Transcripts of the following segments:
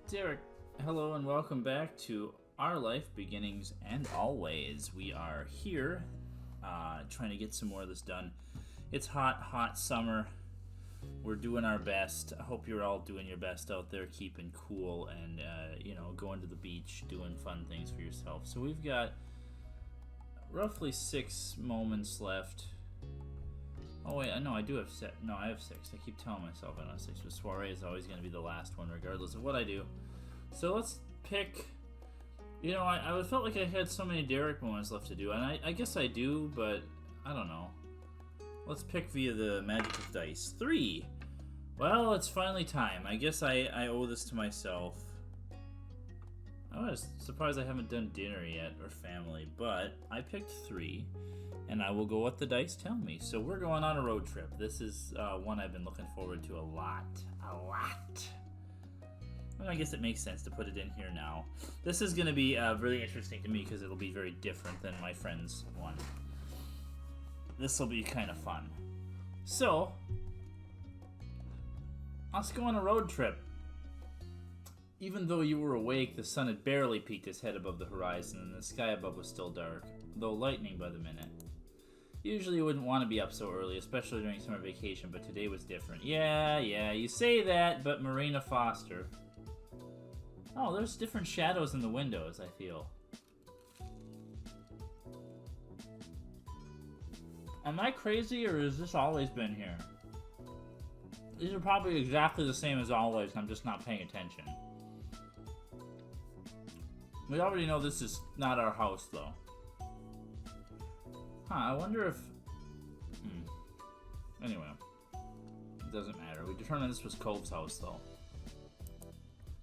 Derek, hello and welcome back to Our Life Beginnings and Always. We are here trying to get some more of this done. It's hot summer. We're doing our best. I hope you're all doing your best out there, keeping cool and, going to the beach, doing fun things for yourself. So we've got roughly 6 moments left. Oh wait, no, I do have 6. No, I have 6. I keep telling myself I don't have 6, but soiree is always going to be the last one, regardless of what I do. So let's pick. I felt like I had so many Derek moments left to do, and I guess I do, but I don't know. Let's pick via the magic of dice. 3. Well, it's finally time. I guess I owe this to myself. I was surprised I haven't done dinner yet, or family, but I picked 3. And I will go what the dice tell me. So we're going on a road trip. This is one I've been looking forward to a lot. Well, I guess it makes sense to put it in here now. This is going to be really interesting to me because it'll be very different than my friend's one. This will be kind of fun. So, let's go on a road trip. Even though you were awake, the sun had barely peeked its head above the horizon, and the sky above was still dark, though lightening by the minute. Usually you wouldn't want to be up so early, especially during summer vacation, but today was different. Yeah, you say that, but Marina Foster. Oh, there's different shadows in the windows, I feel. Am I crazy, or has this always been here? These are probably exactly the same as always, and I'm just not paying attention. We already know this is not our house, though. I wonder if... Anyway. It doesn't matter. We determined this was Cove's house, though.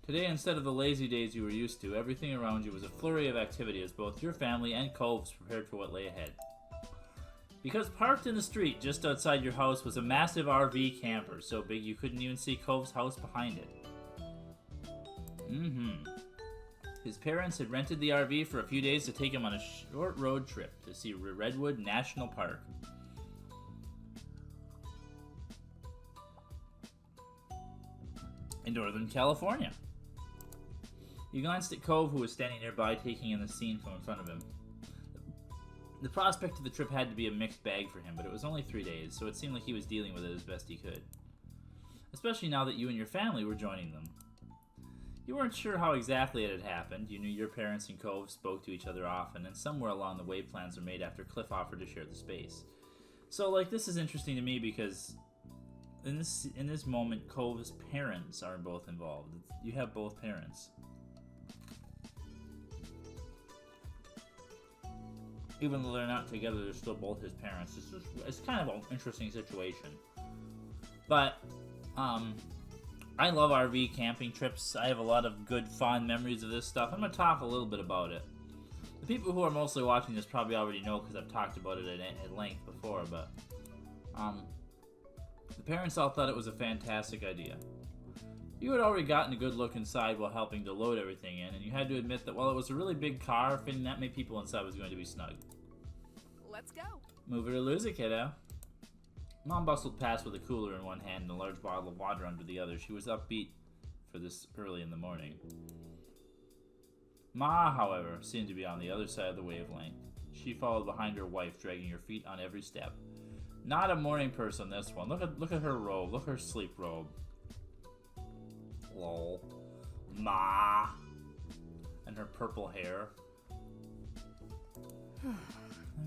Today, instead of the lazy days you were used to, everything around you was a flurry of activity as both your family and Cove's prepared for what lay ahead. Because parked in the street just outside your house was a massive RV camper, so big you couldn't even see Cove's house behind it. His parents had rented the RV for a few days to take him on a short road trip to see Redwood National Park. In Northern California. He glanced at Cove, who was standing nearby taking in the scene from in front of him. The prospect of the trip had to be a mixed bag for him, but it was only 3 days, so it seemed like he was dealing with it as best he could. Especially now that you and your family were joining them. You weren't sure how exactly it had happened. You knew your parents and Cove spoke to each other often, and somewhere along the way plans were made after Cliff offered to share the space. So, this is interesting to me because in this moment, Cove's parents are both involved. You have both parents. Even though they're not together, they're still both his parents. It's kind of an interesting situation. But, I love RV camping trips. I have a lot of good, fond memories of this stuff. I'm going to talk a little bit about it. The people who are mostly watching this probably already know because I've talked about it at length before, but the parents all thought it was a fantastic idea. You had already gotten a good look inside while helping to load everything in, and you had to admit that while it was a really big car, fitting that many people inside was going to be snug. Let's go. Move it or lose it, kiddo. Mom bustled past with a cooler in one hand and a large bottle of water under the other. She was upbeat for this early in the morning. Ma, however, seemed to be on the other side of the wavelength. She followed behind her wife, dragging her feet on every step. Not a morning person, this one. Look at her robe. Look at her sleep robe. Lol. Ma. And her purple hair. I'm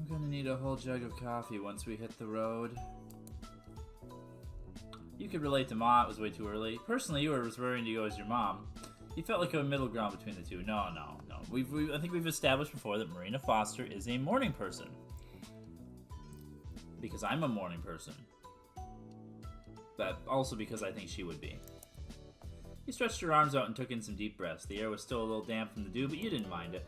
gonna need a whole jug of coffee once we hit the road. You could relate to Ma, it was way too early. Personally, you were referring to you as your mom. You felt like a middle ground between the two. No. I think we've established before that Marina Foster is a morning person. Because I'm a morning person. But also because I think she would be. You stretched your arms out and took in some deep breaths. The air was still a little damp from the dew, but you didn't mind it.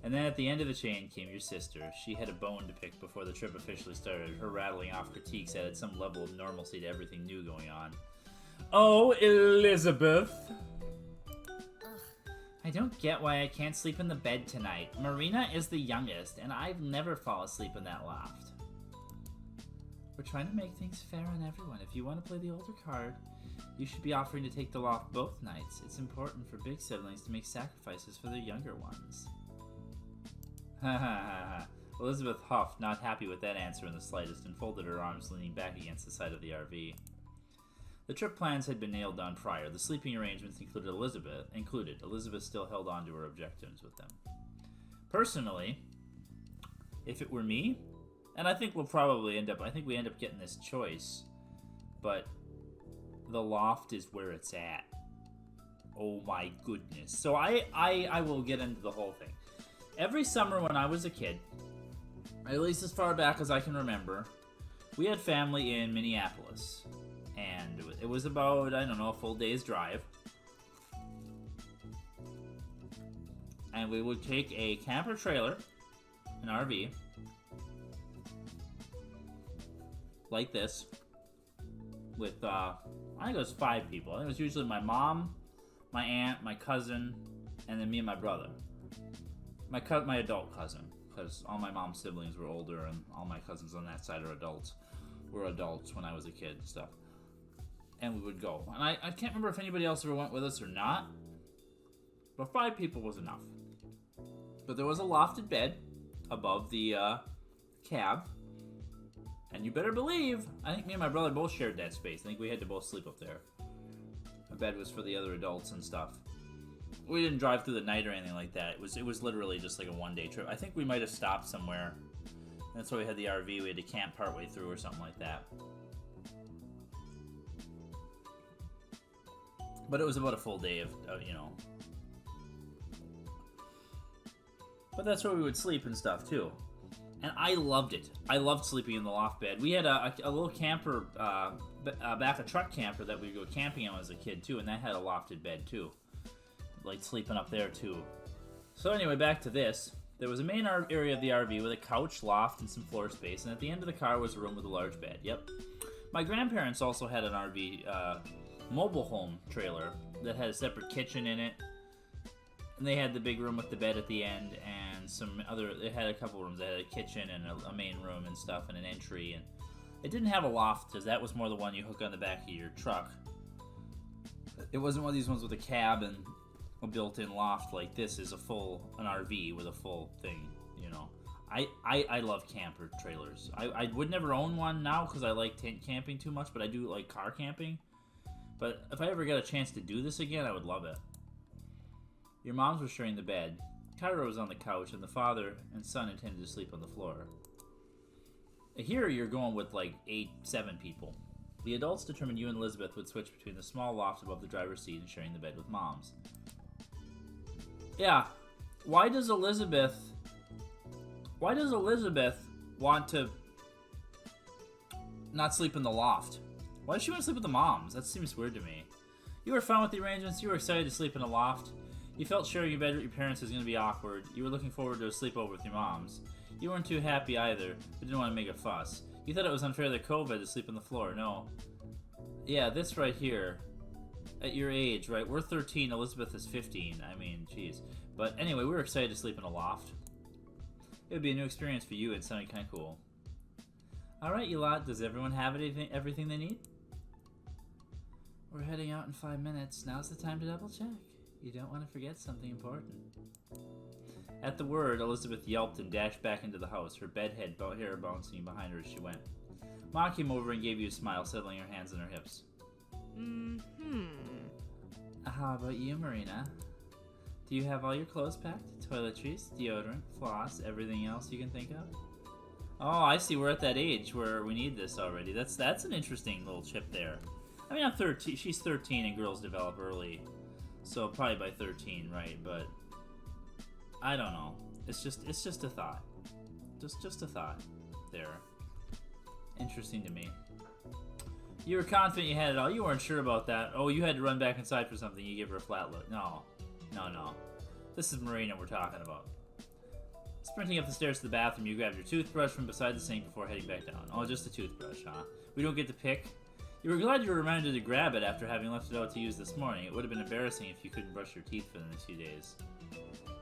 And then at the end of the chain came your sister. She had a bone to pick before the trip officially started. Her rattling off critiques added some level of normalcy to everything new going on. Oh, Elizabeth! Ugh. I don't get why I can't sleep in the bed tonight. Marina is the youngest, and I've never fallen asleep in that loft. We're trying to make things fair on everyone. If you want to play the older card, You should be offering to take the loft both nights. It's important for big siblings to make sacrifices for their younger ones. Ha ha ha ha. Elizabeth huffed, not happy with that answer in the slightest, and folded her arms, leaning back against the side of the RV. The trip plans had been nailed down prior. The sleeping arrangements included Elizabeth. Elizabeth still held on to her objectives with them. Personally, if it were me, and I think we end up getting this choice, but the loft is where it's at. Oh my goodness. So I will get into the whole thing. Every summer when I was a kid, at least as far back as I can remember, we had family in Minneapolis. And it was about, I don't know, a full day's drive. And we would take a camper trailer, an RV, like this, with, I think it was 5 people. I think it was usually my mom, my aunt, my cousin, and then me and my brother. My adult cousin, because all my mom's siblings were older, and all my cousins on that side were adults when I was a kid and stuff. And we would go. And I can't remember if anybody else ever went with us or not, but 5 people was enough. But there was a lofted bed above the cab, and you better believe, I think me and my brother both shared that space. I think we had to both sleep up there. The bed was for the other adults and stuff. We didn't drive through the night or anything like that. It was literally just like a one-day trip. I think we might have stopped somewhere. That's why we had the RV. We had to camp partway through or something like that. But it was about a full day of But that's where we would sleep and stuff, too. And I loved it. I loved sleeping in the loft bed. We had a little camper, back a truck camper that we'd go camping on as a kid, too, and that had a lofted bed, too. Like sleeping up there, too. So anyway, back to this. There was a main area of the RV with a couch, loft, and some floor space, and at the end of the car was a room with a large bed. Yep. My grandparents also had an RV, mobile home trailer that had a separate kitchen in it, and they had the big room with the bed at the end, and they had a couple rooms. They had a kitchen and a main room and stuff, and an entry, and it didn't have a loft, because that was more the one you hook on the back of your truck. It wasn't one of these ones with a cab and a built-in loft like this is an RV with a full thing, I love camper trailers. I would never own one now because I like tent camping too much, but I do like car camping. But if I ever get a chance to do this again, I would love it. Your moms were sharing the bed. Kyra was on the couch, and the father and son intended to sleep on the floor. Here you're going with like 7 people. The adults determined you and Elizabeth would switch between the small loft above the driver's seat and sharing the bed with moms. Yeah, why does Elizabeth want to not sleep in the loft? Why does she want to sleep with the moms? That seems weird to me. You were fine with the arrangements. You were excited to sleep in a loft. You felt sharing your bed with your parents was going to be awkward. You were looking forward to a sleepover with your moms. You weren't too happy either, but didn't want to make a fuss. You thought it was unfair that Cove had to sleep on the floor. No. Yeah, this right here. At your age, right? We're 13, Elizabeth is 15. I mean, jeez. But anyway, we were excited to sleep in a loft. It would be a new experience for you and something kind of cool. Alright, you lot, does everyone have everything they need? We're heading out in 5 minutes. Now's the time to double check. You don't want to forget something important. At the word, Elizabeth yelped and dashed back into the house, her bedhead hair bouncing behind her as she went. Ma came over and gave you a smile, settling her hands on her hips. How about you, Marina? Do you have all your clothes packed? Toiletries, deodorant, floss, everything else you can think of? Oh, I see. We're at that age where we need this already. That's an interesting little chip there. I mean, I'm 13. She's 13, and girls develop early, so probably by 13, right? But I don't know. It's just a thought. Just a thought. There. Interesting to me. You were confident you had it all. You weren't sure about that. Oh, you had to run back inside for something. You gave her a flat look. No. This is Marina we're talking about. Sprinting up the stairs to the bathroom, you grabbed your toothbrush from beside the sink before heading back down. Oh, just a toothbrush, huh? We don't get to pick? You were glad you were reminded to grab it after having left it out to use this morning. It would have been embarrassing if you couldn't brush your teeth for the next few days.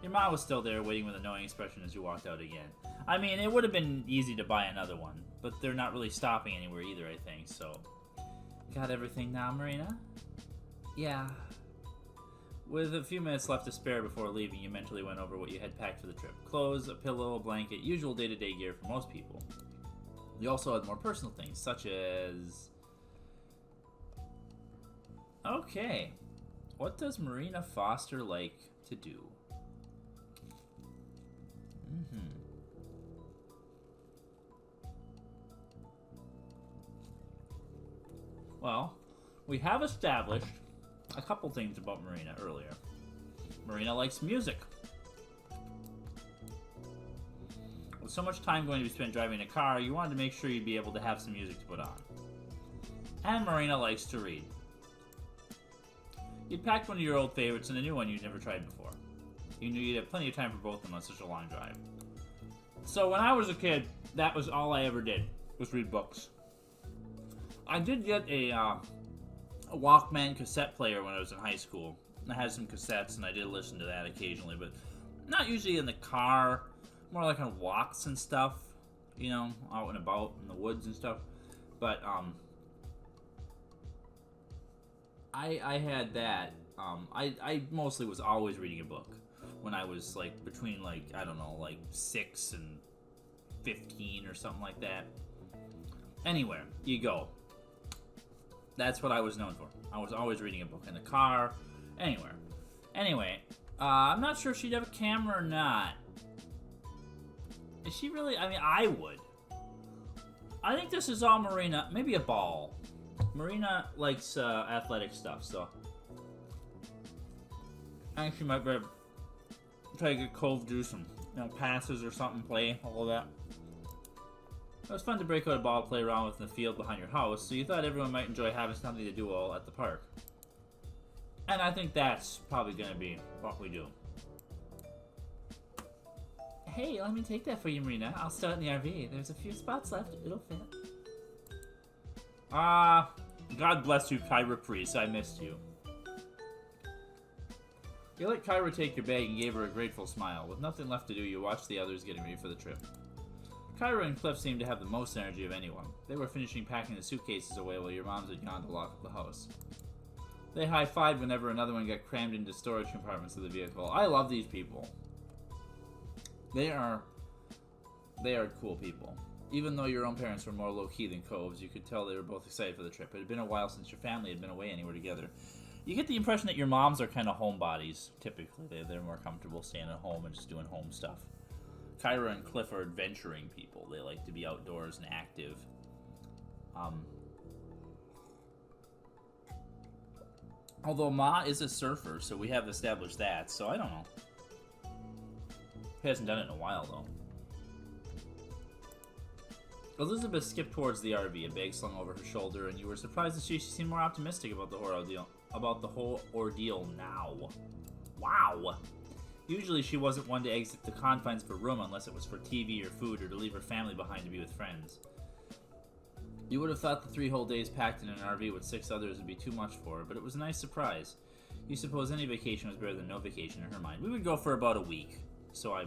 Your mom was still there, waiting with a knowing expression as you walked out again. I mean, it would have been easy to buy another one, but they're not really stopping anywhere either, I think, so... Got everything now, Marina? Yeah. With a few minutes left to spare before leaving, you mentally went over what you had packed for the trip. Clothes, a pillow, a blanket, usual day-to-day gear for most people. You also had more personal things, such as... Okay. What does Marina Foster like to do? Well, we have established a couple things about Marina earlier. Marina likes music. With so much time going to be spent driving a car, you wanted to make sure you'd be able to have some music to put on. And Marina likes to read. You'd packed one of your old favorites and a new one you'd never tried before. You knew you'd have plenty of time for both of them on such a long drive. So when I was a kid, that was all I ever did, was read books. I did get a Walkman cassette player when I was in high school. I had some cassettes and I did listen to that occasionally, but not usually in the car, more like on walks and stuff, you know, out and about in the woods and stuff. But I had that. I mostly was always reading a book when I was like between like, I don't know, like 6 and 15 or something like that. Anywhere you go. That's what I was known for. I was always reading a book in the car, anywhere. Anyway, I'm not sure if she'd have a camera or not. Is she really? I mean, I would. I think this is all Marina. Maybe a ball. Marina likes athletic stuff, so I think she might be try to get Cove to do some, passes or something, play, all of that. It was fun to break out a ball to play around with in the field behind your house, so you thought everyone might enjoy having something to do all at the park. And I think that's probably going to be what we do. Hey, let me take that for you, Marina. I'll start in the RV. There's a few spots left. It'll fit. God bless you, Kyra Priest. I missed you. You let Kyra take your bag and gave her a grateful smile. With nothing left to do, you watched the others getting ready for the trip. Kyra and Cliff seemed to have the most energy of anyone. They were finishing packing the suitcases away while your moms had gone to lock up the house. They high-fived whenever another one got crammed into storage compartments of the vehicle. I love these people. They are cool people. Even though your own parents were more low-key than Cove's, you could tell they were both excited for the trip. It had been a while since your family had been away anywhere together. You get the impression that your moms are kind of homebodies, typically. They're more comfortable staying at home and just doing home stuff. Kyra and Cliff are adventuring people. They like to be outdoors and active. Although Ma is a surfer, so we have established that, so I don't know. He hasn't done it in a while, though. Elizabeth skipped towards the RV, a bag slung over her shoulder, and you were surprised to see she seemed more optimistic about the whole ordeal now. Wow! Usually she wasn't one to exit the confines of her room unless it was for TV or food or to leave her family behind to be with friends. You would have thought the 3 whole days packed in an RV with 6 others would be too much for her, but it was a nice surprise. You suppose any vacation was better than no vacation in her mind. We would go for about a week, so I,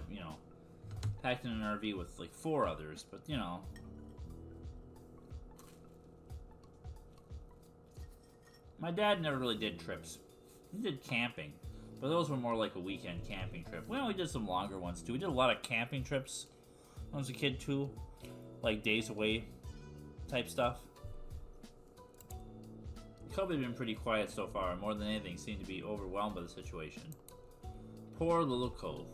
packed in an RV with like 4 others, but My dad never really did trips. He did camping, but those were more like a weekend camping trip. We only did some longer ones too. We did a lot of camping trips when I was a kid too, like days away type stuff. Kobe had been pretty quiet so far, and more than anything seemed to be overwhelmed by the situation. Poor little Cove.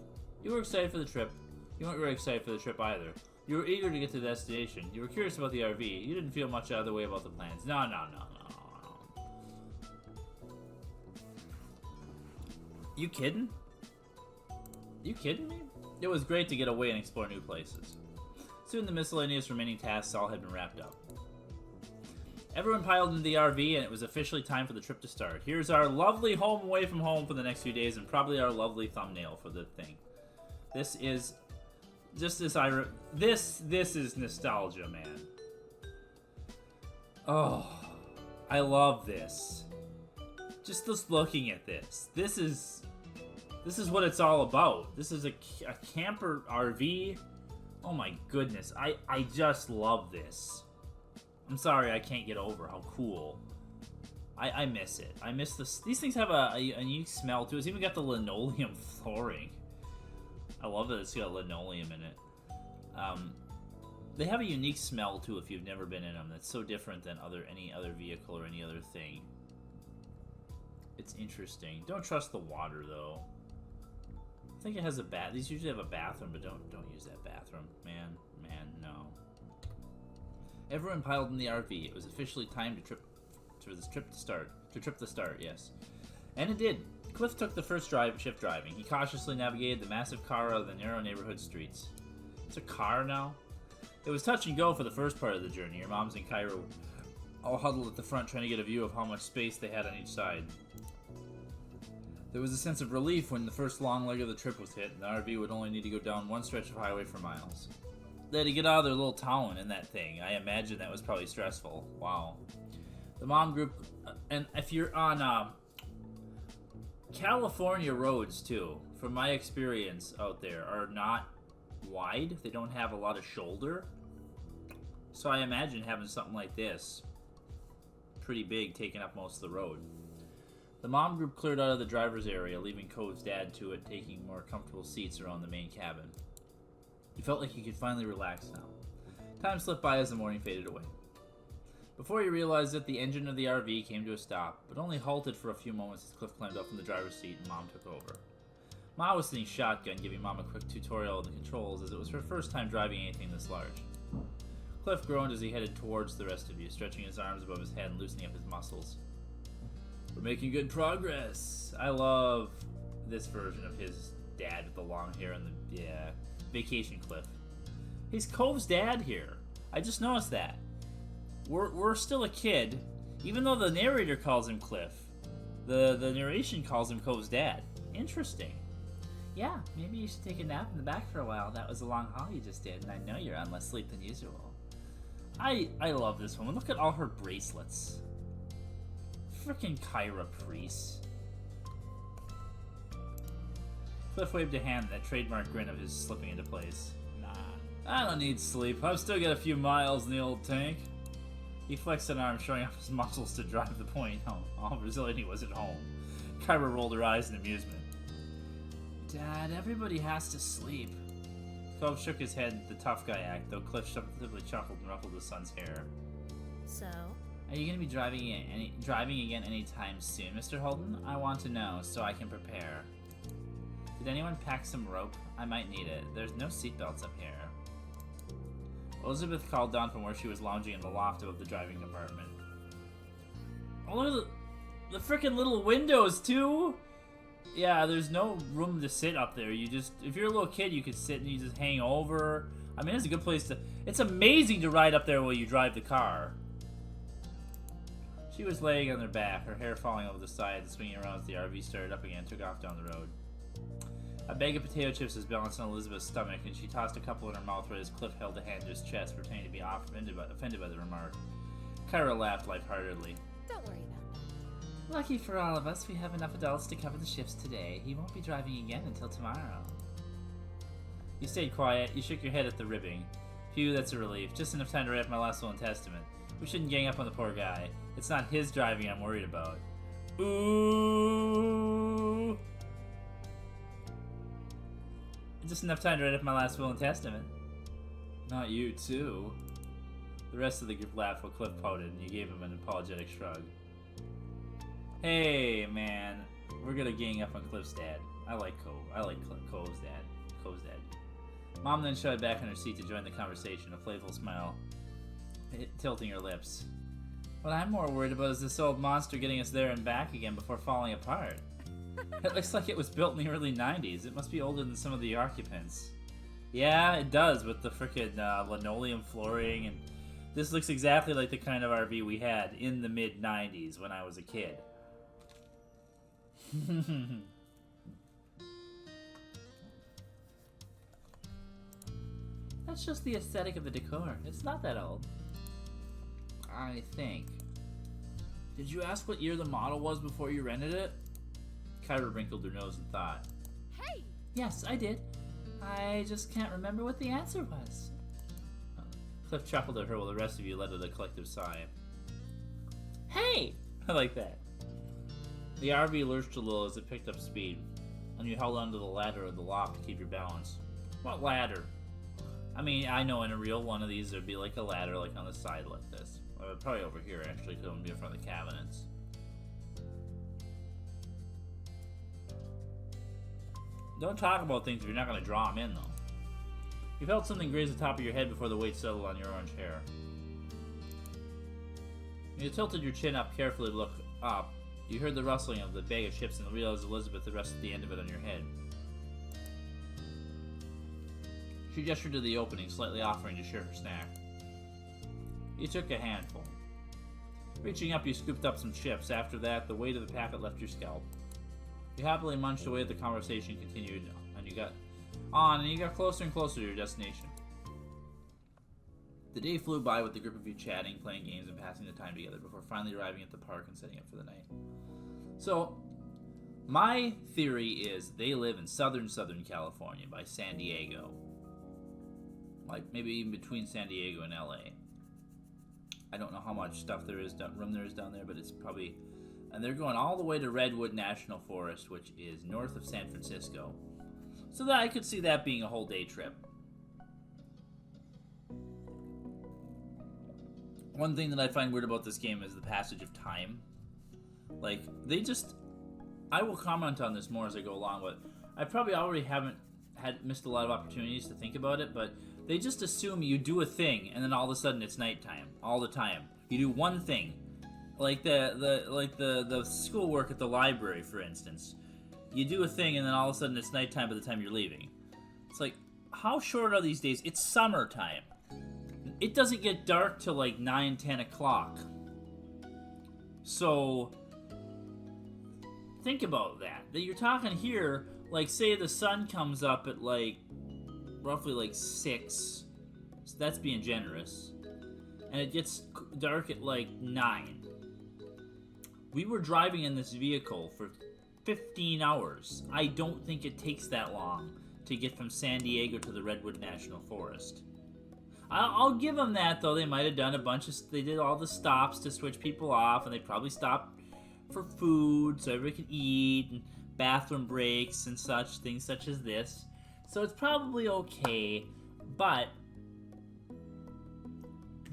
You were excited for the trip. You weren't very excited for the trip either. You were eager to get to the destination. You were curious about the RV. You didn't feel much out of the way about the plans. No. You kidding? You kidding me? It was great to get away and explore new places. Soon the miscellaneous remaining tasks all had been wrapped up. Everyone piled into the RV and it was officially time for the trip to start. Here's our lovely home away from home for the next few days and probably our lovely thumbnail for the thing. This is this is nostalgia, man. Oh, I love this. Just looking at this. This is what it's all about. This is a camper RV. Oh my goodness. I just love this. I'm sorry I can't get over how cool I miss it. I miss this. These things have a unique smell too. It's even got the linoleum flooring. I love that it's got linoleum in it. They have a unique smell too if you've never been in them. That's so different than any other vehicle or any other thing. It's interesting. Don't trust the water though. I think it has a bath. These usually have a bathroom, but don't use that bathroom. Man, no. Everyone piled in the RV. It was officially time to trip the start, yes. And it did. Cliff took the first shift driving. He cautiously navigated the massive car out of the narrow neighborhood streets. It's a car now? It was touch and go for the first part of the journey. Your moms and Cairo all huddled at the front trying to get a view of how much space they had on each side. There was a sense of relief when the first long leg of the trip was hit, and the RV would only need to go down one stretch of highway for miles. They had to get out of their little town in that thing. I imagine that was probably stressful. Wow. The mom group, and if you're on California roads too, from my experience out there, are not wide. They don't have a lot of shoulder. So I imagine having something like this, pretty big, taking up most of the road. The mom group cleared out of the driver's area, leaving Cove's dad to it, taking more comfortable seats around the main cabin. He felt like he could finally relax now. Time slipped by as the morning faded away. Before he realized it, the engine of the RV came to a stop, but only halted for a few moments as Cliff climbed up from the driver's seat and Mom took over. Ma was sitting shotgun, giving Mom a quick tutorial of the controls, as it was her first time driving anything this large. Cliff groaned as he headed towards the rest of you, stretching his arms above his head and loosening up his muscles. We're making good progress. I love this version of his dad with the long hair and the vacation Cliff. He's Cove's dad here. I just noticed that. We're still a kid, even though the narrator calls him Cliff. The narration calls him Cove's dad. Interesting. Yeah, maybe you should take a nap in the back for a while. That was a long haul you just did, and I know you're on less sleep than usual. I love this woman. Look at all her bracelets. Frickin' Kyra Priest. Cliff waved a hand, that trademark grin of his slipping into place. Nah, I don't need sleep. I've still got a few miles in the old tank. He flexed an arm, showing off his muscles to drive the point home. All resilient he was at home. Kyra rolled her eyes in amusement. Dad, everybody has to sleep. Cove shook his head, the tough guy act, though Cliff simply chuckled and ruffled his son's hair. So? Are you going to be driving again anytime soon, Mr. Holden? I want to know, so I can prepare. Did anyone pack some rope? I might need it. There's no seatbelts up here. Elizabeth called down from where she was lounging in the loft above the driving compartment. Oh, look at the frickin' little windows, too! Yeah, there's no room to sit up there. You just, if you're a little kid, you could sit and you just hang over. I mean, it's a good place to, it's amazing to ride up there while you drive the car. She was laying on her back, her hair falling over the side and swinging around as the RV started up again and took off down the road. A bag of potato chips was balanced on Elizabeth's stomach, and she tossed a couple in her mouth right as Cliff held a hand to his chest, pretending to be offended by the remark. Kyra laughed lightheartedly. Don't worry about that. Lucky for all of us, we have enough adults to cover the shifts today. He won't be driving again until tomorrow. You stayed quiet. You shook your head at the ribbing. Phew, that's a relief. Just enough time to write my last will and testament. We shouldn't gang up on the poor guy. It's not his driving I'm worried about. Ooh. Just enough time to write up my last will and testament. Not you, too. The rest of the group laughed while Cliff pouted, and you gave him an apologetic shrug. Hey, man. We're gonna gang up on Cliff's dad. I like Cove. I like Cove's dad. Cove's dad. Mom then shot back in her seat to join the conversation, a playful smile tilting her lips. What I'm more worried about is this old monster getting us there and back again before falling apart. It looks like it was built in the early 90s. It must be older than some of the occupants. Yeah, it does, with the frickin' linoleum flooring, and this looks exactly like the kind of RV we had in the mid-90s when I was a kid. That's just the aesthetic of the decor. It's not that old. I think. Did you ask what year the model was before you rented it? Kyra wrinkled her nose in thought. Hey! Yes, I did. I just can't remember what the answer was. Cliff chuckled at her while the rest of you let out a collective sigh. Hey! I like that. The RV lurched a little as it picked up speed, and you held onto the ladder of the loft to keep your balance. What ladder? I mean, I know in a real one of these there'd be like a ladder like on the side like this. Or probably over here actually, because it would be in front of the cabinets. Don't talk about things if you're not going to draw them in, though. You felt something graze the top of your head before the weight settled on your orange hair. You tilted your chin up carefully to look up. You heard the rustling of the bag of chips and realized Elizabeth had rested the end of it on your head. She gestured to the opening, slightly offering to share her snack. You took a handful. Reaching up, you scooped up some chips. After that, the weight of the packet left your scalp. You happily munched away as the conversation continued, and you got closer and closer to your destination. The day flew by with the group of you chatting, playing games, and passing the time together before finally arriving at the park and setting up for the night. So, my theory is they live in Southern California by San Diego. Like, maybe even between San Diego and LA. I don't know how much room there is down there, but it's probably... And they're going all the way to Redwood National Forest, which is north of San Francisco. So that I could see that being a whole day trip. One thing that I find weird about this game is the passage of time. Like, I will comment on this more as I go along, but I probably already haven't missed a lot of opportunities to think about it, but they just assume you do a thing, and then all of a sudden it's nighttime. All the time. You do one thing. Like the schoolwork at the library, for instance. You do a thing, and then all of a sudden it's nighttime by the time you're leaving. It's like, how short are these days? It's summertime. It doesn't get dark till like 9, 10 o'clock. So, think about that. That you're talking here, like, say the sun comes up at like, roughly like 6. So that's being generous. And it gets dark at like 9. We were driving in this vehicle for 15 hours. I don't think it takes that long to get from San Diego to the Redwood National Forest. I'll give them that, though. They might have done they did all the stops to switch people off, and they probably stopped for food so everybody could eat, and bathroom breaks and such, things such as this. So it's probably okay, but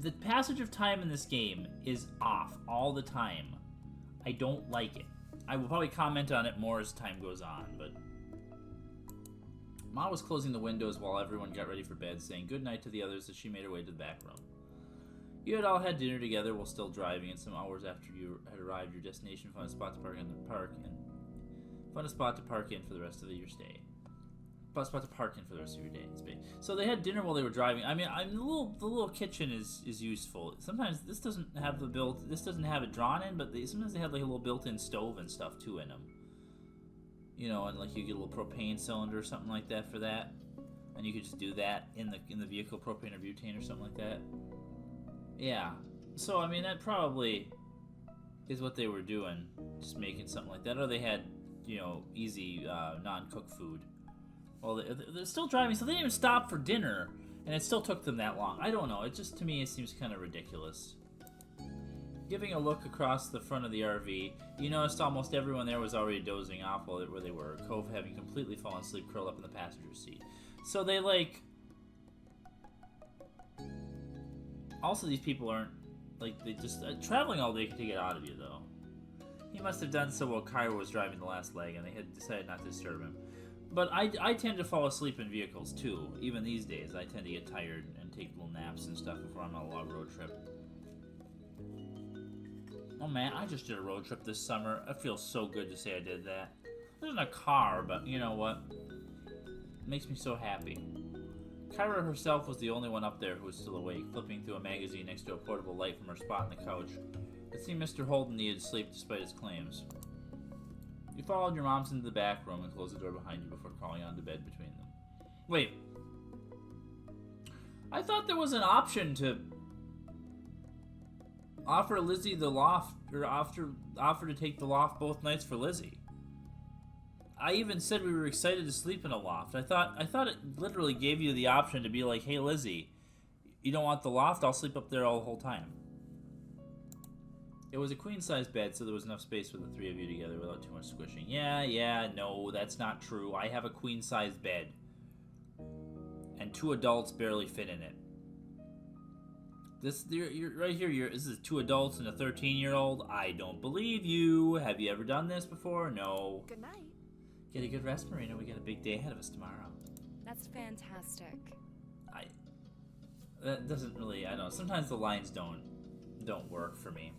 the passage of time in this game is off all the time. I don't like it. I will probably comment on it more as time goes on, but... Ma was closing the windows while everyone got ready for bed, saying goodnight to the others as she made her way to the back room. You had all had dinner together while still driving, and some hours after you had arrived, your destination found a spot to park in the park, and found a spot to park in for the rest of your stay. Spot to park in for the rest of your day. So they had dinner while they were driving. I mean, the little kitchen is useful. Sometimes this doesn't have it drawn in, but sometimes they have like a little built-in stove and stuff too in them. You know, and like you get a little propane cylinder or something like that for that, and you could just do that in the vehicle, propane or butane or something like that. Yeah. So I mean, that probably is what they were doing, just making something like that, or they had, you know, easy non-cooked food. Well, they're still driving, so they didn't even stop for dinner, and it still took them that long. I don't know. It just, to me, it seems kind of ridiculous. Giving a look across the front of the RV, you noticed almost everyone there was already dozing off where they were, Cove having completely fallen asleep curled up in the passenger seat. So they, like... Also, these people aren't, like, they just... traveling all day can take it out of you, though. He must have done so while Kyra was driving the last leg, and they had decided not to disturb him. But I tend to fall asleep in vehicles, too. Even these days, I tend to get tired and take little naps and stuff before I'm on a long road trip. Oh man, I just did a road trip this summer. It feels so good to say I did that. It wasn't a car, but you know what? It makes me so happy. Kyra herself was the only one up there who was still awake, flipping through a magazine next to a portable light from her spot on the couch. It seemed Mr. Holden needed sleep despite his claims. You followed your moms into the back room and closed the door behind you before crawling onto bed between them. Wait. I thought there was an option to offer Lizzie the loft, or offer to take the loft both nights for Lizzie. I even said we were excited to sleep in a loft. I thought it literally gave you the option to be like, hey Lizzie, you don't want the loft? I'll sleep up there all the whole time. It was a queen-size bed, so there was enough space for the three of you together without too much squishing. Yeah, no, that's not true. I have a queen-size bed. And 2 adults barely fit in it. You're right here, this is 2 adults and a 13-year-old. I don't believe you. Have you ever done this before? No. Good night. Get a good rest, Marina. We got a big day ahead of us tomorrow. That's fantastic. That doesn't really, I don't know. Sometimes the lines don't work for me.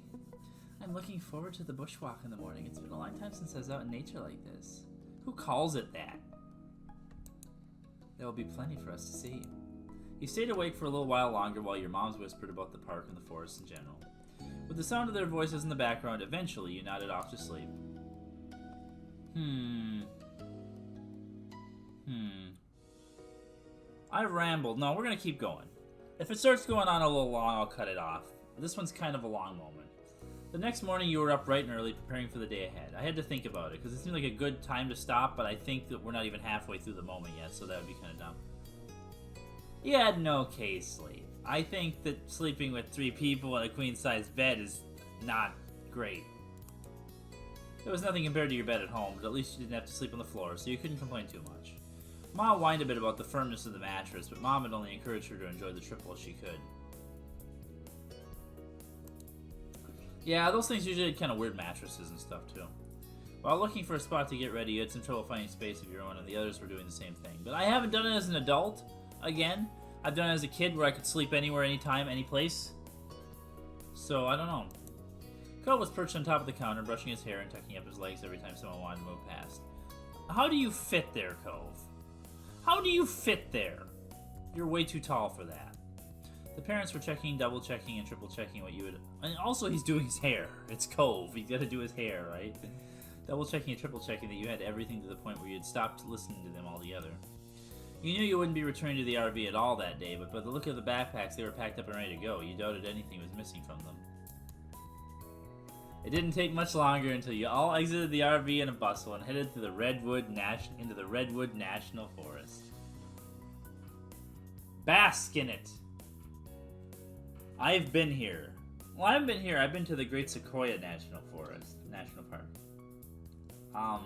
I'm looking forward to the bushwalk in the morning. It's been a long time since I was out in nature like this. Who calls it that? There will be plenty for us to see. You stayed awake for a little while longer while your moms whispered about the park and the forest in general. With the sound of their voices in the background, eventually you nodded off to sleep. I rambled. No, we're gonna keep going. If it starts going on a little long, I'll cut it off. This one's kind of a long moment. The next morning, you were up bright and early, preparing for the day ahead. I had to think about it, because it seemed like a good time to stop, but I think that we're not even halfway through the moment yet, so that would be kind of dumb. You had no case sleep. I think that sleeping with 3 people in a queen-size bed is not great. There was nothing compared to your bed at home, but at least you didn't have to sleep on the floor, so you couldn't complain too much. Ma whined a bit about the firmness of the mattress, but Mom had only encouraged her to enjoy the trip while she could. Yeah, those things usually had kind of weird mattresses and stuff, too. While looking for a spot to get ready, you had some trouble finding space of your own, and the others were doing the same thing. But I haven't done it as an adult, again. I've done it as a kid where I could sleep anywhere, anytime, any place. So, I don't know. Cove was perched on top of the counter, brushing his hair and tucking up his legs every time someone wanted to move past. How do you fit there, Cove? How do you fit there? You're way too tall for that. The parents were checking, double-checking, and triple-checking what you would... And also, he's doing his hair. It's Cove. He's got to do his hair, right? Double-checking and triple-checking that you had everything to the point where you had stopped listening to them altogether. You knew you wouldn't be returning to the RV at all that day, but by the look of the backpacks, they were packed up and ready to go. You doubted anything was missing from them. It didn't take much longer until you all exited the RV in a bustle and headed to the into the Redwood National Forest. Bask in it! I've been here. Well, I haven't been here. I've been to the Great Sequoia National Park. I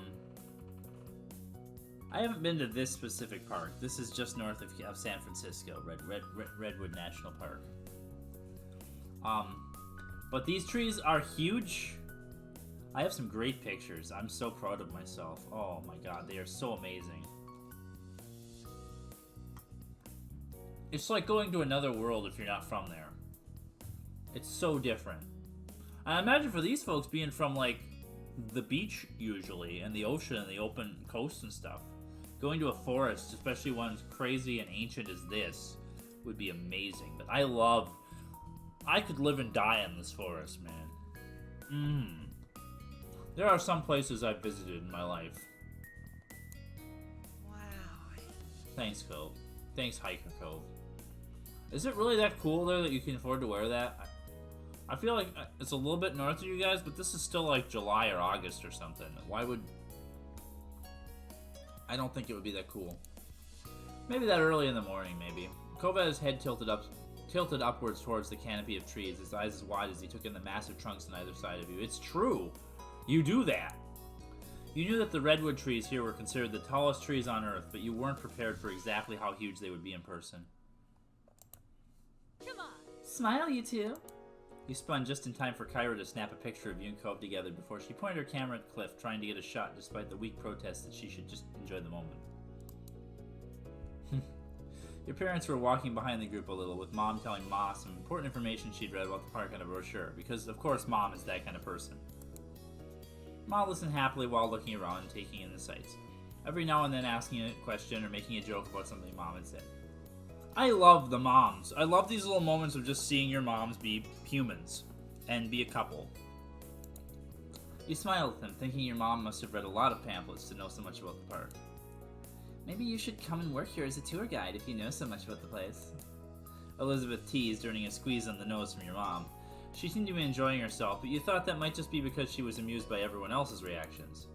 haven't been to this specific park. This is just north of San Francisco, Redwood National Park. But these trees are huge. I have some great pictures. I'm so proud of myself. Oh my god, they are so amazing. It's like going to another world if you're not from there. It's so different. I imagine for these folks being from, like, the beach, usually, and the ocean and the open coast and stuff, going to a forest, especially one as crazy and ancient as this, would be amazing. But I could live and die in this forest, man. There are some places I've visited in my life. Wow. Thanks, Cove. Thanks, Hiker Cove. Is it really that cool there that you can afford to wear that? I feel like it's a little bit north of you guys, but this is still like July or August or something. Why would... I don't think it would be that cool. Maybe that early in the morning, maybe. Cove had his head tilted upwards towards the canopy of trees, his eyes as wide as he took in the massive trunks on either side of you. It's true! You do that! You knew that the redwood trees here were considered the tallest trees on Earth, but you weren't prepared for exactly how huge they would be in person. Come on. Smile, you two! You spun just in time for Kyra to snap a picture of you and Cove together before she pointed her camera at Cliff, trying to get a shot despite the weak protest that she should just enjoy the moment. Your parents were walking behind the group a little, with Mom telling Ma some important information she'd read about the park on a brochure, because of course Mom is that kind of person. Ma listened happily while looking around and taking in the sights, every now and then asking a question or making a joke about something Mom had said. I love the moms. I love these little moments of just seeing your moms be humans and be a couple. You smiled at them, thinking your mom must have read a lot of pamphlets to know so much about the park. Maybe you should come and work here as a tour guide if you know so much about the place. Elizabeth teased, earning a squeeze on the nose from your mom. She seemed to be enjoying herself, but you thought that might just be because she was amused by everyone else's reactions.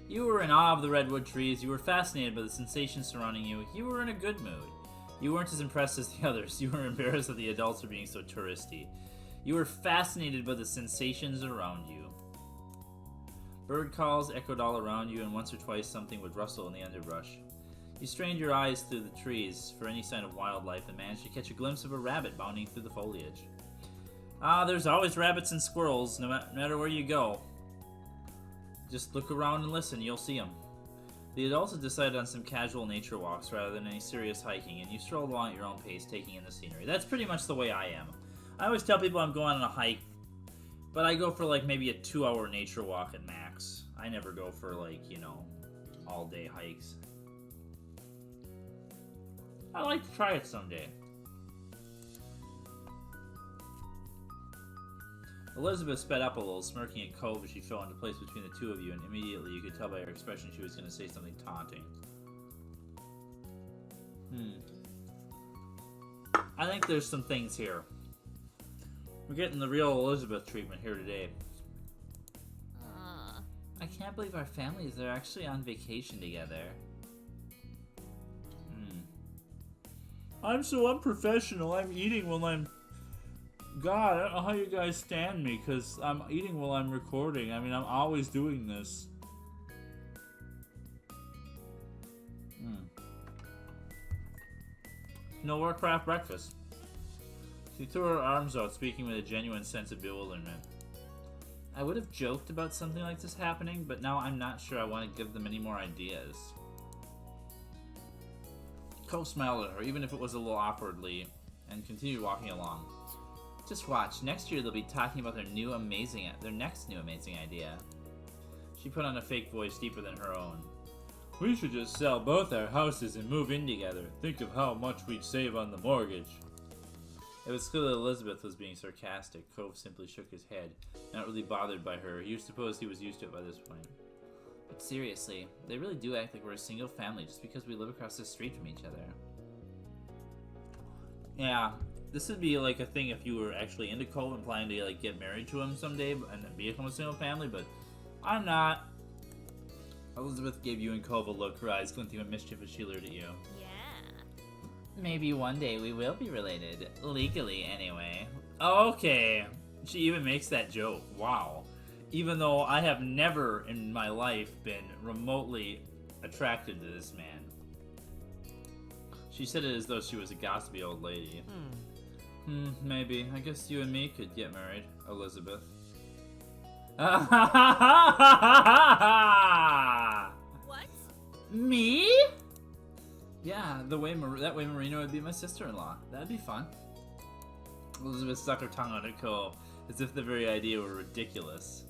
You were in awe of the redwood trees, you were fascinated by the sensations surrounding you, you were in a good mood. You weren't as impressed as the others. You were embarrassed that the adults were being so touristy. You were fascinated by the sensations around you. Bird calls echoed all around you, and once or twice something would rustle in the underbrush. You strained your eyes through the trees for any sign of wildlife and managed to catch a glimpse of a rabbit bounding through the foliage. There's always rabbits and squirrels, no matter where you go. Just look around and listen, you'll see them. The adults had decided on some casual nature walks rather than any serious hiking, and you strolled along at your own pace, taking in the scenery. That's pretty much the way I am. I always tell people I'm going on a hike, but I go for like maybe a 2-hour nature walk at max. I never go for like, all-day hikes. I'd like to try it someday. Elizabeth sped up a little, smirking at Cove as she fell into place between the two of you, and immediately you could tell by her expression she was going to say something taunting. I think there's some things here. We're getting the real Elizabeth treatment here today. I can't believe our families are actually on vacation together. I'm so unprofessional. I'm eating while I'm... God, I don't know how you guys stand me, because I'm eating while I'm recording. I mean, I'm always doing this. No Warcraft breakfast. She threw her arms out, speaking with a genuine sense of bewilderment. I would have joked about something like this happening, but now I'm not sure I want to give them any more ideas. Cove smiled at her, even if it was a little awkwardly, and continued walking along. Just watch. Next year they'll be talking about their next new amazing idea. She put on a fake voice deeper than her own. We should just sell both our houses and move in together. Think of how much we'd save on the mortgage. It was clear that Elizabeth was being sarcastic. Cove simply shook his head, not really bothered by her. You suppose he was used to it by this point. But seriously, they really do act like we're a single family just because we live across the street from each other. Yeah, this would be like a thing if you were actually into Cove and planning to like get married to him someday and become a single family, but I'm not. Elizabeth gave you and Cove a look, her eyes glinting with mischief as she leered at you. Yeah. Maybe one day we will be related. Legally, anyway. Okay. She even makes that joke. Wow. Even though I have never in my life been remotely attracted to this man. She said it as though she was a gossipy old lady. Maybe. I guess you and me could get married, Elizabeth. What? Me? Yeah, that way Marina would be my sister-in-law. That'd be fun. Elizabeth stuck her tongue out at Cove, as if the very idea were ridiculous.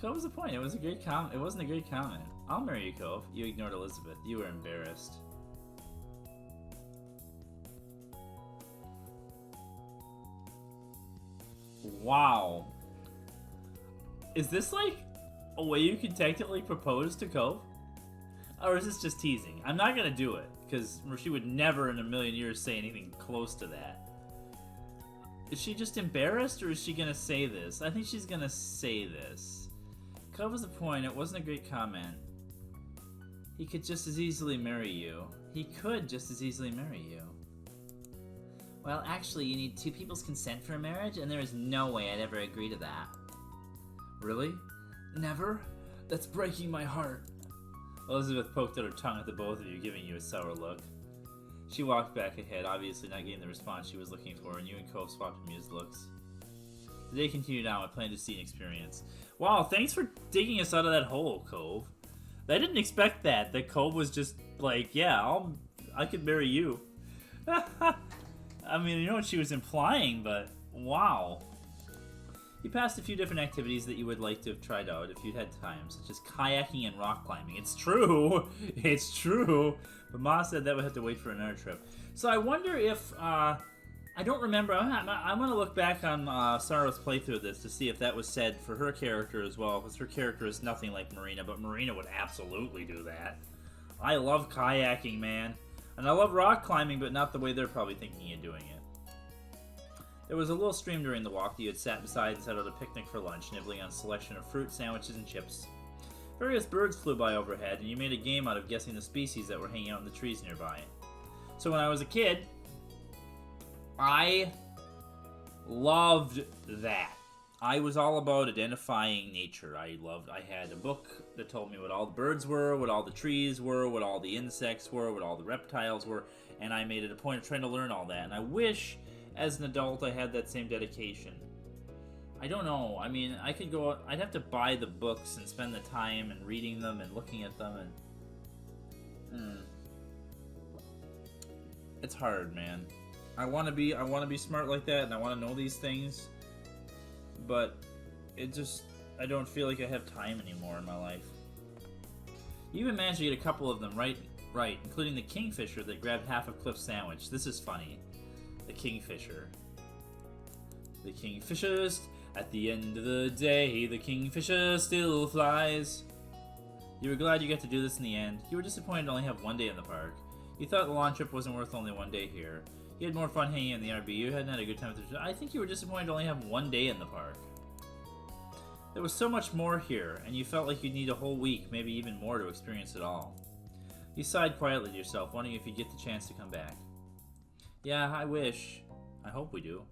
Cove was the point. It was a great comment. It wasn't a great comment. I'll marry you, Cove. You ignored Elizabeth. You were embarrassed. Wow. Is this like a way you can technically propose to Cove? Or is this just teasing? I'm not gonna do it, because she would never in a million years say anything close to that. Is she just embarrassed, or is she gonna say this? I think she's gonna say this. Cove was the point. It wasn't a great comment. He could just as easily marry you. He could just as easily marry you. Well, actually, you need two people's consent for a marriage, and there is no way I'd ever agree to that. Really? Never? That's breaking my heart. Elizabeth poked out her tongue at the both of you, giving you a sour look. She walked back ahead, obviously not getting the response she was looking for, and you and Cove swapped amused looks. The day continued on with plan to see and experience. Wow, thanks for digging us out of that hole, Cove. I didn't expect that. That Cove was just like, yeah, I could marry you. I mean, you know what she was implying, but wow. You passed a few different activities that you would like to have tried out if you'd had time, such as kayaking and rock climbing. It's true! It's true! But Ma said that would have to wait for another trip. So I wonder if, I don't remember, I'm going to look back on Sarah's playthrough of this to see if that was said for her character as well, because her character is nothing like Marina, but Marina would absolutely do that. I love kayaking, man. And I love rock climbing, but not the way they're probably thinking of doing it. There was a little stream during the walk that you had sat beside and set out a picnic for lunch, nibbling on a selection of fruit, sandwiches, and chips. Various birds flew by overhead, and you made a game out of guessing the species that were hanging out in the trees nearby. So when I was a kid, I Loved that. I was all about identifying nature. I had a book that told me what all the birds were, what all the trees were, what all the insects were, what all the reptiles were, and I made it a point of trying to learn all that. And I wish, as an adult, I had that same dedication. I don't know. I mean, I could go. I'd have to buy the books and spend the time and reading them and looking at them, and it's hard, man. I want to be smart like that, and I want to know these things, but I don't feel like I have time anymore in my life. You even managed to get a couple of them right, including the kingfisher that grabbed half of Cliff's sandwich. This is funny. The kingfisher. The kingfisher. At the end of the day, the kingfisher still flies. You were glad you got to do this in the end. You were disappointed to only have one day in the park. You thought the lawn trip wasn't worth only one day here. You had more fun hanging in the RV. You hadn't had a good time with the... I think you were disappointed to only have one day in the park. There was so much more here, and you felt like you'd need a whole week, maybe even more, to experience it all. You sighed quietly to yourself, wondering if you'd get the chance to come back. Yeah, I wish. I hope we do.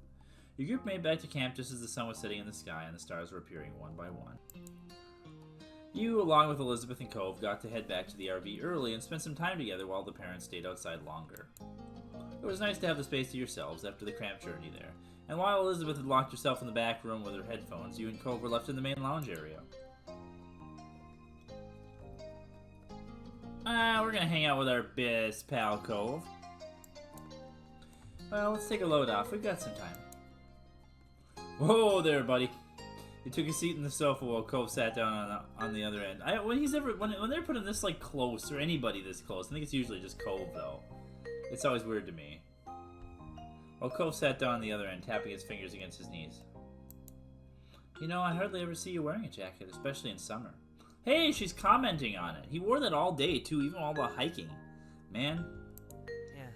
Your group made back to camp just as the sun was setting in the sky and the stars were appearing one by one. You, along with Elizabeth and Cove, got to head back to the RV early and spend some time together while the parents stayed outside longer. It was nice to have the space to yourselves after the cramped journey there, and while Elizabeth had locked herself in the back room with her headphones, you and Cove were left in the main lounge area. We're gonna hang out with our best pal, Cove. Well, let's take a load off. We've got some time. Whoa there, buddy. He took a seat in the sofa while Cove sat down on the other end. When they're putting this like close, or anybody this close, I think it's usually just Cove though. It's always weird to me. While Cove sat down on the other end, tapping his fingers against his knees. You know, I hardly ever see you wearing a jacket, especially in summer. Hey, she's commenting on it. He wore that all day too, even all the hiking. Man. Yeah.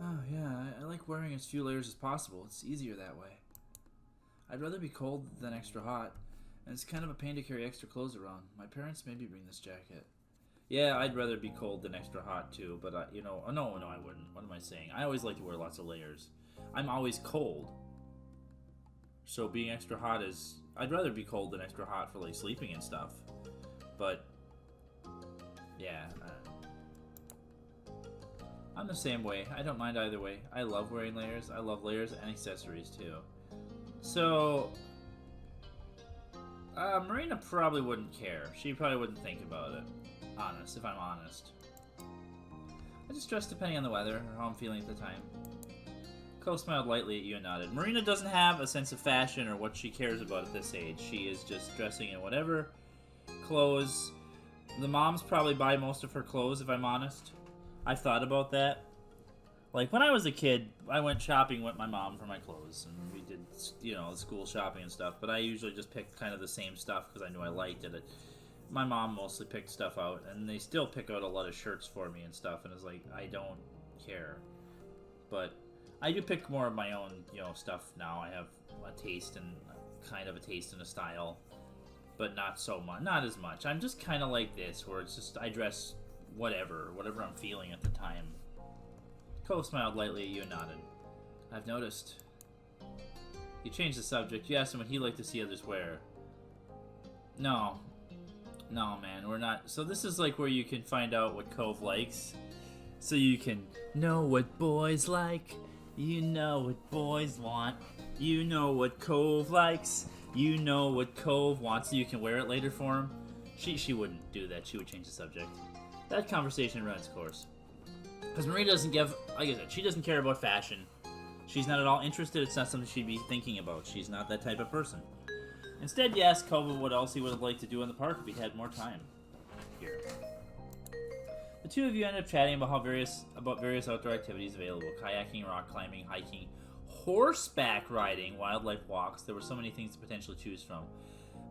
Oh yeah, I like wearing as few layers as possible. It's easier that way. I'd rather be cold than extra hot, and it's kind of a pain to carry extra clothes around. My parents made me bring this jacket. Yeah, I'd rather be cold than extra hot too, but no, I wouldn't. What am I saying? I always like to wear lots of layers. I'm always cold, so being extra hot is... I'd rather be cold than extra hot for like sleeping and stuff, but yeah, I'm the same way. I don't mind either way. I love wearing layers. I love layers and accessories too. So, Marina probably wouldn't care. She probably wouldn't think about it. If I'm honest. I just dress depending on the weather or how I'm feeling at the time. Cole smiled lightly at you and nodded. Marina doesn't have a sense of fashion or what she cares about at this age. She is just dressing in whatever clothes. The moms probably buy most of her clothes, if I'm honest. I've thought about that. Like, when I was a kid, I went shopping with my mom for my clothes, and we did, school shopping and stuff, but I usually just picked kind of the same stuff because I knew I liked it. My mom mostly picked stuff out, and they still pick out a lot of shirts for me and stuff, and it's like, I don't care. But I do pick more of my own, stuff now. I have a taste and kind of a taste and a style, but not so much, not as much. I'm just kind of like this, where it's just, I dress whatever I'm feeling at the time. Cole smiled lightly at you and nodded. I've noticed. You changed the subject. You asked him what he liked to see others wear. No, man, we're not. So this is like where you can find out what Cove likes. So you can know what boys like. You know what boys want. You know what Cove likes. You know what Cove wants. So you can wear it later for him. She wouldn't do that. She would change the subject. That conversation ran its course. Because Marina doesn't give, like I said, she doesn't care about fashion. She's not at all interested. It's not something she'd be thinking about. She's not that type of person. Instead, you ask Cove what else he would have liked to do in the park if he had more time here. The two of you ended up chatting about various outdoor activities available: kayaking, rock climbing, hiking, horseback riding, wildlife walks. There were so many things to potentially choose from.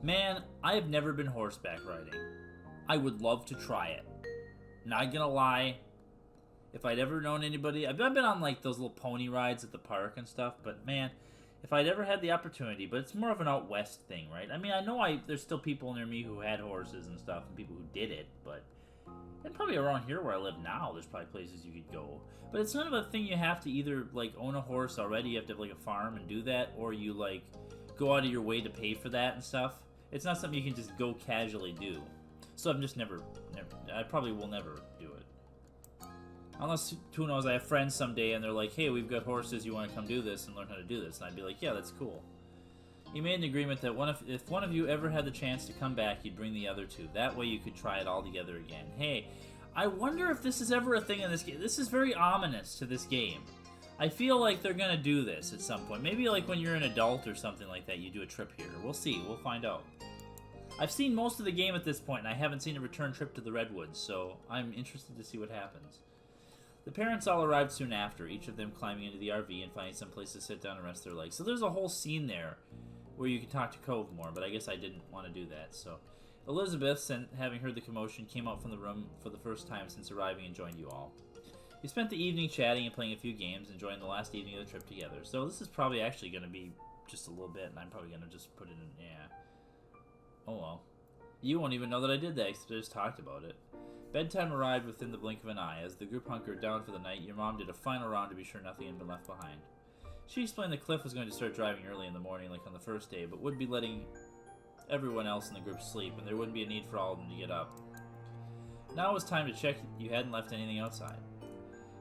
Man, I have never been horseback riding. I would love to try it. Not gonna lie. If I'd ever known anybody... I've been on, like, those little pony rides at the park and stuff, but, man, if I'd ever had the opportunity... But it's more of an out west thing, right? I mean, I know there's still people near me who had horses and stuff, and people who did it, but And probably around here where I live now, there's probably places you could go. But it's not a thing you have to either, like, own a horse already, you have to have, like, a farm and do that, or you, like, go out of your way to pay for that and stuff. It's not something you can just go casually do. So I'm just never I probably will never do it. Unless, who knows, I have friends someday and they're like, hey, we've got horses, you want to come do this and learn how to do this? And I'd be like, yeah, that's cool. You made an agreement that if one of you ever had the chance to come back, you'd bring the other two. That way you could try it all together again. Hey, I wonder if this is ever a thing in this game. This is very ominous to this game. I feel like they're going to do this at some point. Maybe like when you're an adult or something like that, you do a trip here. We'll see. We'll find out. I've seen most of the game at this point, and I haven't seen a return trip to the Redwoods, so I'm interested to see what happens. The parents all arrived soon after, each of them climbing into the RV and finding some place to sit down and rest their legs. So there's a whole scene there where you can talk to Cove more, but I guess I didn't want to do that. So Elizabeth, having heard the commotion, came out from the room for the first time since arriving and joined you all. You spent the evening chatting and playing a few games, enjoying the last evening of the trip together. So this is probably actually going to be just a little bit, and I'm probably going to just put it in, yeah. Oh well. You won't even know that I did that, because I just talked about it. Bedtime arrived within the blink of an eye. As the group hunkered down for the night, your mom did a final round to be sure nothing had been left behind. She explained that Cliff was going to start driving early in the morning like on the first day, but would be letting everyone else in the group sleep, and there wouldn't be a need for all of them to get up. Now it was time to check you hadn't left anything outside.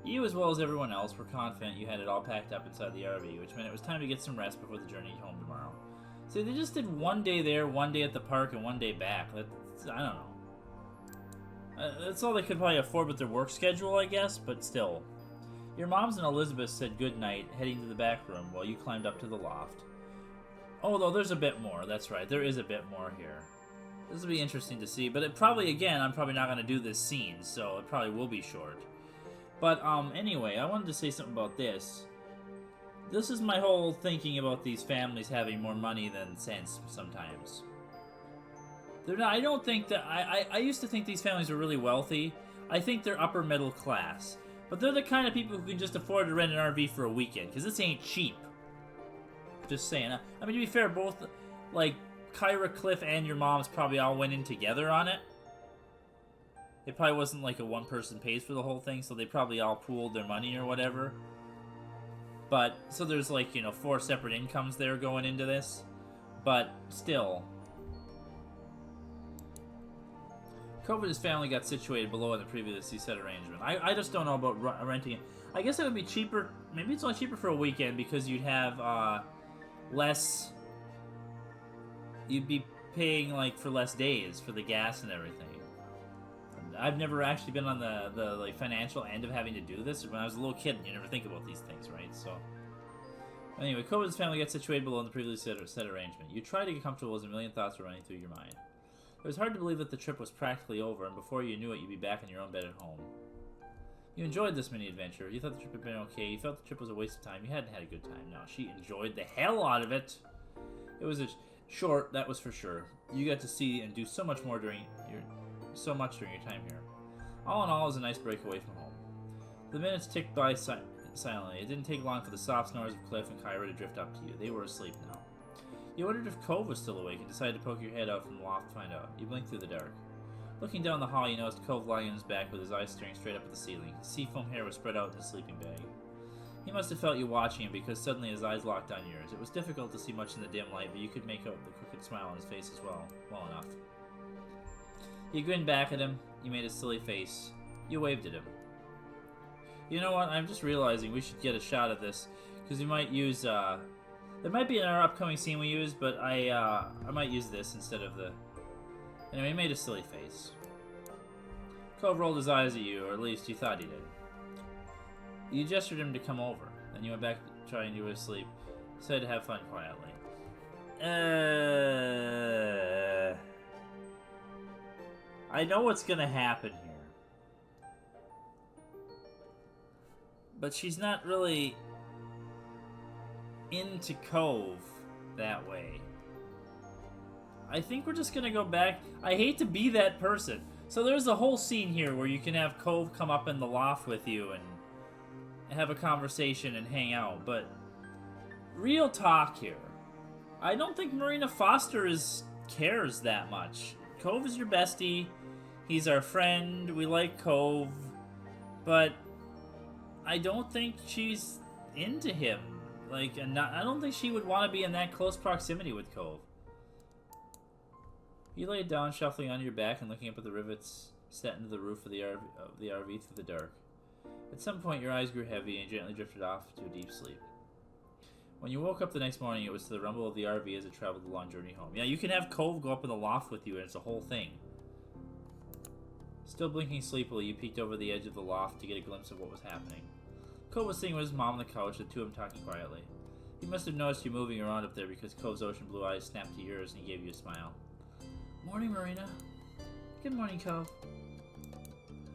You, as well as everyone else, were confident you had it all packed up inside the RV, which meant it was time to get some rest before the journey home tomorrow. See, they just did one day there, one day at the park, and one day back. I don't know. That's all they could probably afford with their work schedule, I guess, but still. Your moms and Elizabeth said goodnight, heading to the back room while you climbed up to the loft. Oh, though, there's a bit more. That's right, there is a bit more here. This will be interesting to see, but it probably, again, I'm probably not going to do this scene, so it probably will be short. But, anyway, I wanted to say something about this. This is my whole thinking about these families having more money than sense sometimes. They're not, I don't think that... I used to think these families were really wealthy. I think they're upper middle class. But they're the kind of people who can just afford to rent an RV for a weekend, because this ain't cheap. Just saying. I mean, to be fair, both, like, Kyra, Cliff, and your moms probably all went in together on it. It probably wasn't like a one person pays for the whole thing, so they probably all pooled their money or whatever. But, so there's like, 4 separate incomes there going into this. But, still. Cove and his family got situated below in the previously set arrangement. I just don't know about renting it. I guess it would be cheaper. Maybe it's only cheaper for a weekend because you'd have less. You'd be paying like for less days for the gas and everything. I've never actually been on the like financial end of having to do this. When I was a little kid, you never think about these things, right? So anyway, Cove and his family got situated below in the previously set arrangement. You tried to get comfortable as a million thoughts were running through your mind. It was hard to believe that the trip was practically over, and before you knew it, you'd be back in your own bed at home. You enjoyed this mini-adventure. You thought the trip had been okay. You felt the trip was a waste of time. You hadn't had a good time. No, she enjoyed the hell out of it. It was short, that was for sure. You got to see and do so much during your time here. All in all, it was a nice break away from home. The minutes ticked by silently. It didn't take long for the soft snores of Cliff and Kyra to drift up to you. They were asleep now. You wondered if Cove was still awake and decided to poke your head out from the loft to find out. You blinked through the dark. Looking down the hall, you noticed Cove lying on his back with his eyes staring straight up at the ceiling. His seafoam hair was spread out in his sleeping bag. He must have felt you watching him because suddenly his eyes locked on yours. It was difficult to see much in the dim light, but you could make out the crooked smile on his face as well enough. You grinned back at him. You made a silly face. You waved at him. You know what? I'm just realizing we should get a shot of this because we might use, there might be another upcoming scene we use, but I might use this instead of the... Anyway, he made a silly face. Cove rolled his eyes at you, or at least you thought he did. You gestured him to come over. Then you went back trying to go to sleep. He said to have fun quietly. I know what's gonna happen here. But she's not really into Cove that way. I think we're just gonna go back. I hate to be that person. So there's a whole scene here where you can have Cove come up in the loft with you and have a conversation and hang out, but real talk here. I don't think Marina Foster cares that much. Cove is your bestie. He's our friend. We like Cove. But I don't think she's into him. Like, I don't think she would want to be in that close proximity with Cove. You lay down, shuffling on your back and looking up at the rivets set into the roof of the RV through the dark. At some point, your eyes grew heavy and gently drifted off to a deep sleep. When you woke up the next morning, it was to the rumble of the RV as it traveled the long journey home. Yeah, you can have Cove go up in the loft with you, and it's a whole thing. Still blinking sleepily, you peeked over the edge of the loft to get a glimpse of what was happening. Cove was sitting with his mom on the couch, the two of them talking quietly. He must have noticed you moving around up there because Cove's ocean blue eyes snapped to yours and he gave you a smile. Morning, Marina. Good morning, Cove.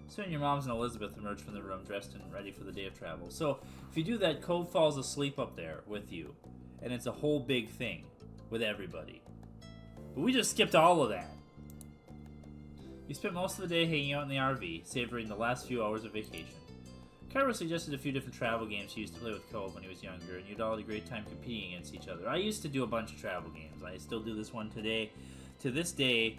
Soon your moms and Elizabeth emerged from the room dressed and ready for the day of travel. So, if you do that, Cove falls asleep up there with you. And it's a whole big thing with everybody. But we just skipped all of that. You spent most of the day hanging out in the RV, savoring the last few hours of vacation. Cairo suggested a few different travel games he used to play with Cove when he was younger, and you'd all had a great time competing against each other. I used to do a bunch of travel games. I still do this one today, to this day,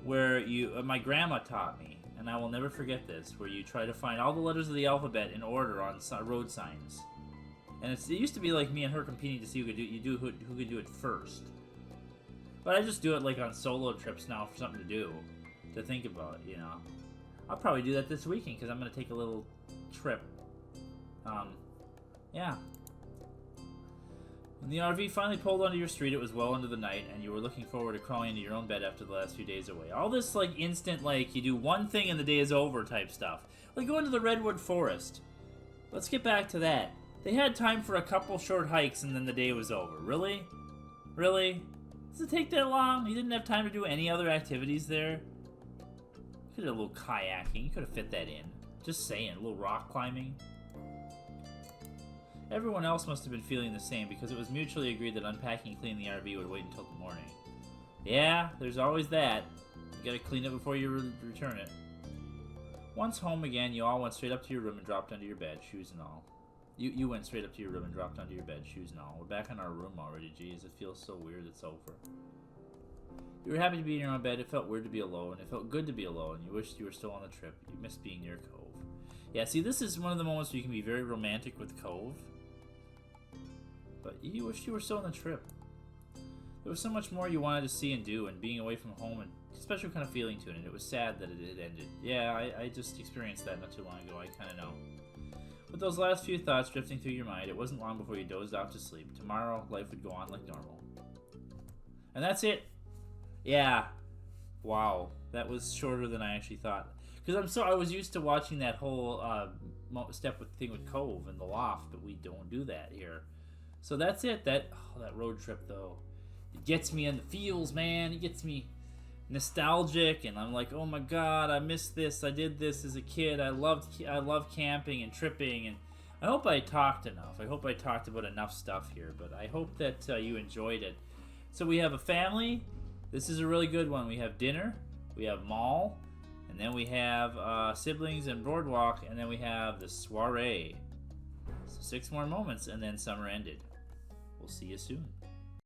where my grandma taught me, and I will never forget this, where you try to find all the letters of the alphabet in order on road signs. And it used to be like me and her competing to see who could do it first. But I just do it like on solo trips now for something to do, to think about, you know. I'll probably do that this weekend because I'm going to take a little trip. Yeah. When the RV finally pulled onto your street, it was well into the night, and you were looking forward to crawling into your own bed after the last few days away. All this, like, instant, like, you do one thing and the day is over type stuff. Like going to the Redwood Forest. Let's get back to that. They had time for a couple short hikes and then the day was over. Really? Really? Does it take that long? You didn't have time to do any other activities there? You could have a little kayaking. You could have fit that in. Just saying. A little rock climbing. Everyone else must have been feeling the same because it was mutually agreed that unpacking and cleaning the RV would wait until the morning. Yeah, there's always that. You gotta clean it before you return it. Once home again, you all went straight up to your room and dropped onto your bed, shoes and all. You went straight up to your room and dropped onto your bed, shoes and all. We're back in our room already, geez. It feels so weird it's over. You were happy to be in your own bed. It felt weird to be alone. It felt good to be alone. You wished you were still on the trip. You missed being near Cove. Yeah, see, this is one of the moments where you can be very romantic with Cove. But you wished you were still on the trip. There was so much more you wanted to see and do, and being away from home and a special kind of feeling to it, and it was sad that it had ended. Yeah, I just experienced that not too long ago. I kind of know. With those last few thoughts drifting through your mind, it wasn't long before you dozed off to sleep. Tomorrow, life would go on like normal. And that's it. Yeah. Wow. That was shorter than I actually thought. Because I was used to watching that whole thing with Cove in the loft, but we don't do that here. So that's it. That road trip, though. It gets me in the feels, man. It gets me nostalgic, and I'm like, oh my god, I missed this. I did this as a kid. I love camping and tripping, and I hope I talked enough. I hope I talked about enough stuff here, but I hope that you enjoyed it. So we have a family. This is a really good one. We have dinner, we have mall, and then we have siblings and boardwalk, and then we have the soiree. So 6 more moments, and then summer ended. We'll see you soon.